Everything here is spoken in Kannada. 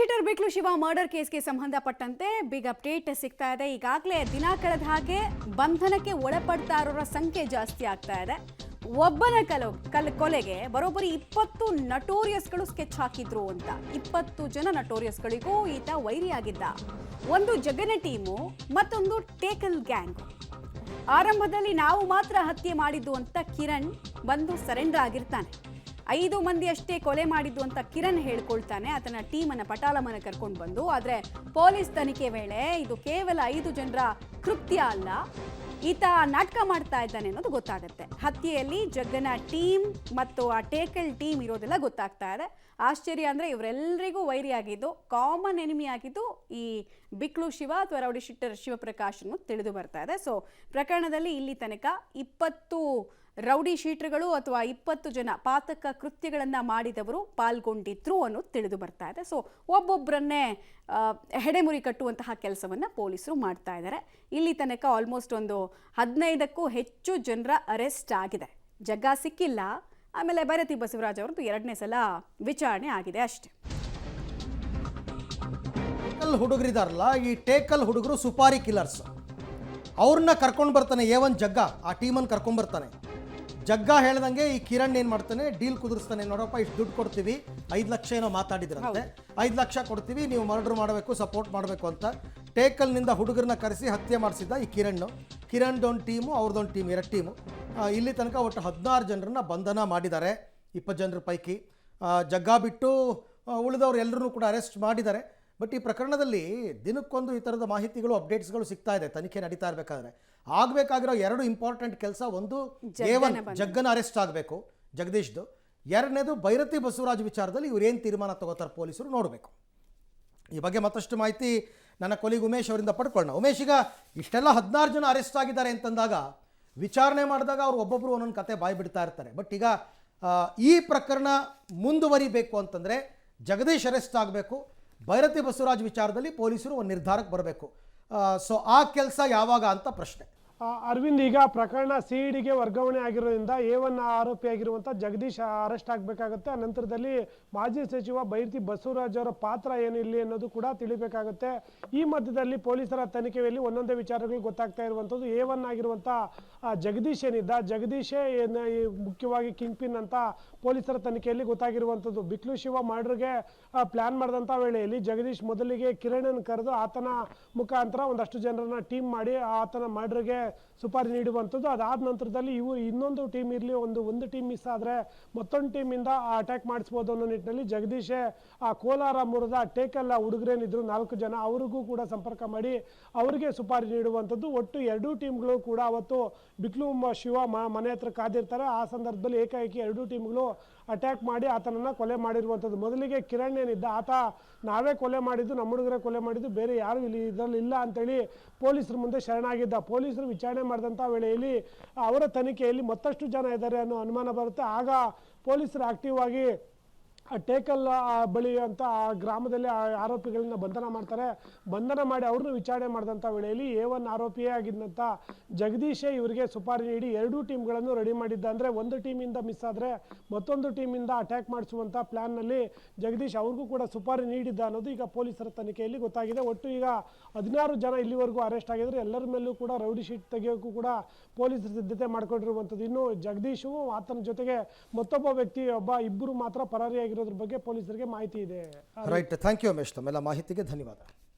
ಕ್ರಿಕೆಟರ್ ಬಿಕ್ಲು ಶಿವ ಮರ್ಡರ್ ಕೇಸ್ಗೆ ಸಂಬಂಧಪಟ್ಟಂತೆ ಬಿಗ್ ಅಪ್ಡೇಟ್ ಸಿಗ್ತಾ ಇದೆ. ಈಗಾಗಲೇ ದಿನ ಕಳೆದ ಹಾಗೆ ಬಂಧನಕ್ಕೆ ಒಳಪಡ್ತಾ ಇರೋರ ಸಂಖ್ಯೆ ಜಾಸ್ತಿ ಆಗ್ತಾ ಇದೆ. ಒಬ್ಬನ ಕೊಲೆಗೆ ಬರೋಬ್ಬರಿ 20 ನಟೋರಿಯಸ್ಗಳು ಸ್ಕೆಚ್ ಹಾಕಿದ್ರು ಅಂತ. 20 ಜನ ನಟೋರಿಯಸ್ಗಳಿಗೂ ಈತ ವೈರಿಯಾಗಿದ್ದ. ಒಂದು ಜಗನ ಟೀಮು, ಮತ್ತೊಂದು ಟೇಕಲ್ ಗ್ಯಾಂಗ್. ಆರಂಭದಲ್ಲಿ ನಾವು ಮಾತ್ರ ಹತ್ಯೆ ಮಾಡಿದ್ದು ಅಂತ ಕಿರಣ್ ಬಂದು ಸರೆಂಡರ್ ಆಗಿರ್ತಾನೆ. 5 ಮಂದಿ ಅಷ್ಟೇ ಕೊಲೆ ಮಾಡಿದ್ದು ಅಂತ ಕಿರಣ್ ಹೇಳ್ಕೊಳ್ತಾನೆ. ಆತನ ಟೀಮನ್ನು ಪಟಾಲಮನ ಕರ್ಕೊಂಡು ಬಂದು, ಆದರೆ ಪೊಲೀಸ್ ತನಿಖೆ ವೇಳೆ ಇದು ಕೇವಲ 5 ಜನರ ಕೃತ್ಯ ಅಲ್ಲ, ಈತ ನಾಟಕ ಮಾಡ್ತಾ ಇದ್ದಾನೆ ಅನ್ನೋದು ಗೊತ್ತಾಗುತ್ತೆ. ಹತ್ಯೆಯಲ್ಲಿ ಜಗ್ಗನ ಟೀಮ್ ಮತ್ತು ಆ ಟೇಕಲ್ ಟೀಮ್ ಇರೋದೆಲ್ಲ ಗೊತ್ತಾಗ್ತಾ ಇದೆ. ಆಶ್ಚರ್ಯ ಅಂದರೆ ಇವರೆಲ್ಲರಿಗೂ ವೈರಿಯಾಗಿದ್ದು, ಕಾಮನ್ ಎನಿಮಿ ಆಗಿದ್ದು ಈ ಬಿಕ್ಲು ಶಿವ ಅಥವಾ ರೌಡಿ ಶೀಟರ್ ಶಿವಪ್ರಕಾಶ್ ಅನ್ನೋದು ತಿಳಿದು ಬರ್ತಾ ಇದೆ. ಸೊ ಪ್ರಕರಣದಲ್ಲಿ ಇಲ್ಲಿ ತನಕ 20 ರೌಡಿ ಶೀಟರ್ಗಳು ಅಥವಾ 20 ಜನ ಪಾತಕ ಕೃತ್ಯಗಳನ್ನು ಮಾಡಿದವರು ಪಾಲ್ಗೊಂಡಿದ್ರು ಅನ್ನೋದು ತಿಳಿದು ಬರ್ತಾ ಇದೆ. ಸೊ ಒಬ್ಬೊಬ್ಬರನ್ನೇ ಹೆಡೆಮುರಿ ಕಟ್ಟುವಂತಹ ಕೆಲಸವನ್ನು ಪೊಲೀಸರು ಮಾಡ್ತಾ ಇದ್ದಾರೆ. ಇಲ್ಲಿ ತನಕ ಆಲ್ಮೋಸ್ಟ್ ಒಂದು 15ಕ್ಕೂ ಹೆಚ್ಚು ಜನರ ಅರೆಸ್ಟ್ ಆಗಿದೆ. ಜಗ್ಗ ಸಿಕ್ಕಿಲ್ಲ. ಆಮೇಲೆ ಭೈರತಿ ಬಸವರಾಜ್ ಅವ್ರದ್ದು 2ನೇ ಸಲ ವಿಚಾರಣೆ ಆಗಿದೆ ಅಷ್ಟೇ. ಹುಡುಗರಿದಾರಲ್ಲ, ಈ ಟೇಕಲ್ ಹುಡುಗರು ಸುಪಾರಿ ಕಿಲ್ಲರ್ಸ್. ಅವ್ರನ್ನ ಕರ್ಕೊಂಡು ಬರ್ತಾನೆ A1 ಜಗ್ಗ. ಆ ಟೀಮನ್ನು ಕರ್ಕೊಂಡು ಬರ್ತಾನೆ. ಜಗ್ಗ ಹೇಳ್ದಂಗೆ ಈ ಕಿರಣ್ ಏನು ಮಾಡ್ತಾನೆ, ಡೀಲ್ ಕುದುರಿಸ್ತಾನೆ. ನೋಡಪ್ಪ, ಇಷ್ಟು ದುಡ್ಡು ಕೊಡ್ತೀವಿ, 5 ಲಕ್ಷ ಏನೋ ಮಾತಾಡಿದ್ರಂತೆ, 5 ಲಕ್ಷ ಕೊಡ್ತೀವಿ, ನೀವು ಮರ್ಡರ್ ಮಾಡಬೇಕು, ಸಪೋರ್ಟ್ ಮಾಡಬೇಕು ಅಂತ ಟೇಕಲ್ನಿಂದ ಹುಡುಗರನ್ನ ಕರೆಸಿ ಹತ್ಯೆ ಮಾಡಿಸಿದ್ದ ಈ ಕಿರಣ್ದೊಂದು ಟೀಮು, ಅವ್ರದ್ದೊಂದು ಟೀಮ್, 2 ಟೀಮು. ಇಲ್ಲಿ ತನಕ ಒಟ್ಟು 16 ಜನರನ್ನ ಬಂಧನ ಮಾಡಿದ್ದಾರೆ. 20 ಜನರ ಪೈಕಿ ಜಗ್ಗ ಬಿಟ್ಟು ಉಳಿದವ್ರು ಎಲ್ಲರೂ ಕೂಡ ಅರೆಸ್ಟ್ ಮಾಡಿದ್ದಾರೆ. ಬಟ್ ಈ ಪ್ರಕರಣದಲ್ಲಿ ದಿನಕ್ಕೊಂದು ಈ ಥರದ ಮಾಹಿತಿಗಳು, ಅಪ್ಡೇಟ್ಸ್ಗಳು ಸಿಗ್ತಾ ಇದೆ. ತನಿಖೆ ನಡೀತಾ ಇರಬೇಕಾದ್ರೆ ಆಗಬೇಕಾಗಿರೋ 2 ಇಂಪಾರ್ಟೆಂಟ್ ಕೆಲಸ. ಒಂದು A1 ಜಗ್ಗನ ಅರೆಸ್ಟ್ ಆಗಬೇಕು, ಜಗದೀಶ್ದು. 2ನೇದು ಭೈರತಿ ಬಸವರಾಜ್ ವಿಚಾರದಲ್ಲಿ ಇವ್ರು ಏನು ತೀರ್ಮಾನ ತಗೋತಾರೆ ಪೊಲೀಸರು ನೋಡಬೇಕು. ಈ ಬಗ್ಗೆ ಮತ್ತಷ್ಟು ಮಾಹಿತಿ ನನ್ನ ಕೊಲಿಗ್ ಉಮೇಶ್ ಅವರಿಂದ ಪಡ್ಕೊಳ್ಳೋಣ. ಉಮೇಶ್, ಈಗ ಇಷ್ಟೆಲ್ಲ 16 ಜನ ಅರೆಸ್ಟ್ ಆಗಿದ್ದಾರೆ ಅಂತಂದಾಗ ವಿಚಾರಣೆ ಮಾಡಿದಾಗ ಅವ್ರು ಒಬ್ಬೊಬ್ಬರು ಒಂದೊಂದು ಕತೆ ಬಾಯಿ ಬಿಡ್ತಾ ಇರ್ತಾರೆ. ಬಟ್ ಈಗ ಈ ಪ್ರಕರಣ ಮುಂದುವರಿಬೇಕು ಅಂತಂದರೆ ಜಗದೀಶ್ ಅರೆಸ್ಟ್ ಆಗಬೇಕು, ಭೈರತಿ ಬಸವರಾಜ್ ವಿಚಾರದಲ್ಲಿ ಪೊಲೀಸರು ಒಂದು ನಿರ್ಧಾರಕ್ಕೆ ಬರಬೇಕು. ಸೊ ಆ ಕೆಲಸ ಯಾವಾಗ ಅಂತ ಪ್ರಶ್ನೆ. ಅರವಿಂದ್, ಈಗ ಪ್ರಕರಣ CIDಗೆ ವರ್ಗಾವಣೆ ಆಗಿರೋದ್ರಿಂದ A1 ಆರೋಪಿ ಆಗಿರುವಂಥ ಜಗದೀಶ್ ಅರೆಸ್ಟ್ ಆಗಬೇಕಾಗುತ್ತೆ. ನಂತರದಲ್ಲಿ ಮಾಜಿ ಸಚಿವ ಭೈರತಿ ಬಸವರಾಜ್ ಅವರ ಪಾತ್ರ ಏನು ಇಲ್ಲಿ ಅನ್ನೋದು ಕೂಡ ತಿಳಿಬೇಕಾಗುತ್ತೆ. ಈ ಮಧ್ಯದಲ್ಲಿ ಪೊಲೀಸರ ತನಿಖೆಯಲ್ಲಿ ಒಂದೊಂದೇ ವಿಚಾರಗಳು ಗೊತ್ತಾಗ್ತಾ ಇರುವಂಥದ್ದು. A1 ಆಗಿರುವಂಥ ಜಗದೀಶ್ ಏನಿದ್ದ, ಜಗದೀಶೇ ಮುಖ್ಯವಾಗಿ ಕಿಂಗ್ ಪಿನ್ ಅಂತ ಪೊಲೀಸರ ತನಿಖೆಯಲ್ಲಿ ಗೊತ್ತಾಗಿರುವಂಥದ್ದು. ಬಿಕ್ಲು ಶಿವ ಮರ್ಡರ್ಗೆ ಪ್ಲಾನ್ ಮಾಡಿದಂಥ ವೇಳೆಯಲ್ಲಿ ಜಗದೀಶ್ ಮೊದಲಿಗೆ ಕಿರಣ್ ಕರೆದು ಆತನ ಮುಖಾಂತರ ಒಂದಷ್ಟು ಜನರನ್ನ ಟೀಮ್ ಮಾಡಿ ಆತನ ಮರ್ಡರ್ಗೆ ಸುಪಾರಿ ನೀಡುವಂಥದ್ದು. ಅದಾದ ನಂತರದಲ್ಲಿ ಇನ್ನೊಂದು ಟೀಮ್ ಇರಲಿ, ಒಂದು ಟೀಮ್ ಮಿಸ್ ಆದರೆ ಮತ್ತೊಂದು ಟೀಮಿಂದ ಅಟ್ಯಾಕ್ ಮಾಡಿಸ್ಬೋದು ಅನ್ನೋ ನಿಟ್ಟಿನಲ್ಲಿ ಜಗದೀಶೇ ಆ ಕೋಲಾರ ಮೂರದ ಟೇಕಲ್ ಹುಡುಗರೇನಿದ್ರು 4 ಜನ, ಅವ್ರಿಗೂ ಕೂಡ ಸಂಪರ್ಕ ಮಾಡಿ ಅವರಿಗೆ ಸುಪಾರಿ ನೀಡುವಂಥದ್ದು. ಒಟ್ಟು 2 ಟೀಮ್ಗಳು ಕೂಡ ಅವತ್ತು ಬಿಕ್ಲು ಶಿವ ಮನೆ ಹತ್ರ ಕಾದಿರ್ತಾರೆ. ಆ ಸಂದರ್ಭದಲ್ಲಿ ಏಕಾಏಕಿ 2 ಟೀಮ್ಗಳು ಅಟ್ಯಾಕ್ ಮಾಡಿ ಆತನನ್ನು ಕೊಲೆ ಮಾಡಿರುವಂಥದ್ದು. ಮೊದಲಿಗೆ ಕಿರಣ್ ಏನಿದ್ದ, ಆತ ನಾವೇ ಕೊಲೆ ಮಾಡಿದ್ದು, ನಮ್ಮ ಹುಡುಗರೇ ಕೊಲೆ ಮಾಡಿದ್ದು, ಬೇರೆ ಯಾರು ಇದರಲ್ಲಿ ಇಲ್ಲ ಅಂತೇಳಿ ಪೊಲೀಸರ ಮುಂದೆ ಶರಣಾಗಿದ್ದ. ಪೊಲೀಸರು ವಿಚಾರಣೆ ಮಾಡಿದಂಥ ವೇಳೆಯಲ್ಲಿ ಅವರ ತನಿಖೆಯಲ್ಲಿ ಮತ್ತಷ್ಟು ಜನ ಇದ್ದಾರೆ ಅನ್ನೋ ಅನುಮಾನ ಬರುತ್ತೆ. ಆಗ ಪೊಲೀಸರು ಆಕ್ಟಿವ್ ಆಗಿ ಟೇಕಲ್ ಬಳಿ ಅಂತ ಆ ಗ್ರಾಮದಲ್ಲಿ ಆರೋಪಿಗಳನ್ನ ಬಂಧನ ಮಾಡ್ತಾರೆ. ಬಂಧನ ಮಾಡಿ ಅವ್ರನ್ನ ವಿಚಾರಣೆ ಮಾಡಿದಂಥ ವೇಳೆಯಲ್ಲಿ A1 ಆರೋಪಿಯೇ ಆಗಿದ್ದಂಥ ಜಗದೀಶೇ ಇವರಿಗೆ ಸುಪಾರಿ ನೀಡಿ 2 ಟೀಮ್ಗಳನ್ನು ರೆಡಿ ಮಾಡಿದ್ದ. ಅಂದರೆ ಒಂದು ಟೀಮಿಂದ ಮಿಸ್ ಆದರೆ ಮತ್ತೊಂದು ಟೀಮಿಂದ ಅಟ್ಯಾಕ್ ಮಾಡಿಸುವಂಥ ಪ್ಲ್ಯಾನ್ನಲ್ಲಿ ಜಗದೀಶ್ ಅವ್ರಿಗೂ ಕೂಡ ಸುಪಾರಿ ನೀಡಿದ್ದ ಅನ್ನೋದು ಈಗ ಪೊಲೀಸರ ತನಿಖೆಯಲ್ಲಿ ಗೊತ್ತಾಗಿದೆ. ಒಟ್ಟು ಈಗ 16 ಜನ ಇಲ್ಲಿವರೆಗೂ ಅರೆಸ್ಟ್ ಆಗಿದ್ರೆ. ಎಲ್ಲರ ಮೇಲೂ ಕೂಡ ರೌಡಿ ಶೀಟ್ ತೆಗೆಯೋಕ್ಕೂ ಕೂಡ ಪೊಲೀಸರು ಸಿದ್ಧತೆ ಮಾಡ್ಕೊಂಡಿರುವಂಥದ್ದು. ಇನ್ನು ಜಗದೀಶು, ಆತನ ಜೊತೆಗೆ ಮತ್ತೊಬ್ಬ ವ್ಯಕ್ತಿ, ಇಬ್ಬರು ಮಾತ್ರ ಪರಾರಿಯಾಗಿರೋದ್ರ ಬಗ್ಗೆ ಪೊಲೀಸರಿಗೆ ಮಾಹಿತಿ ಇದೆ. Right, thank you Umesh. ತಮ್ಮೆಲ್ಲ ಮಾಹಿತಿಗೆ ಧನ್ಯವಾದ.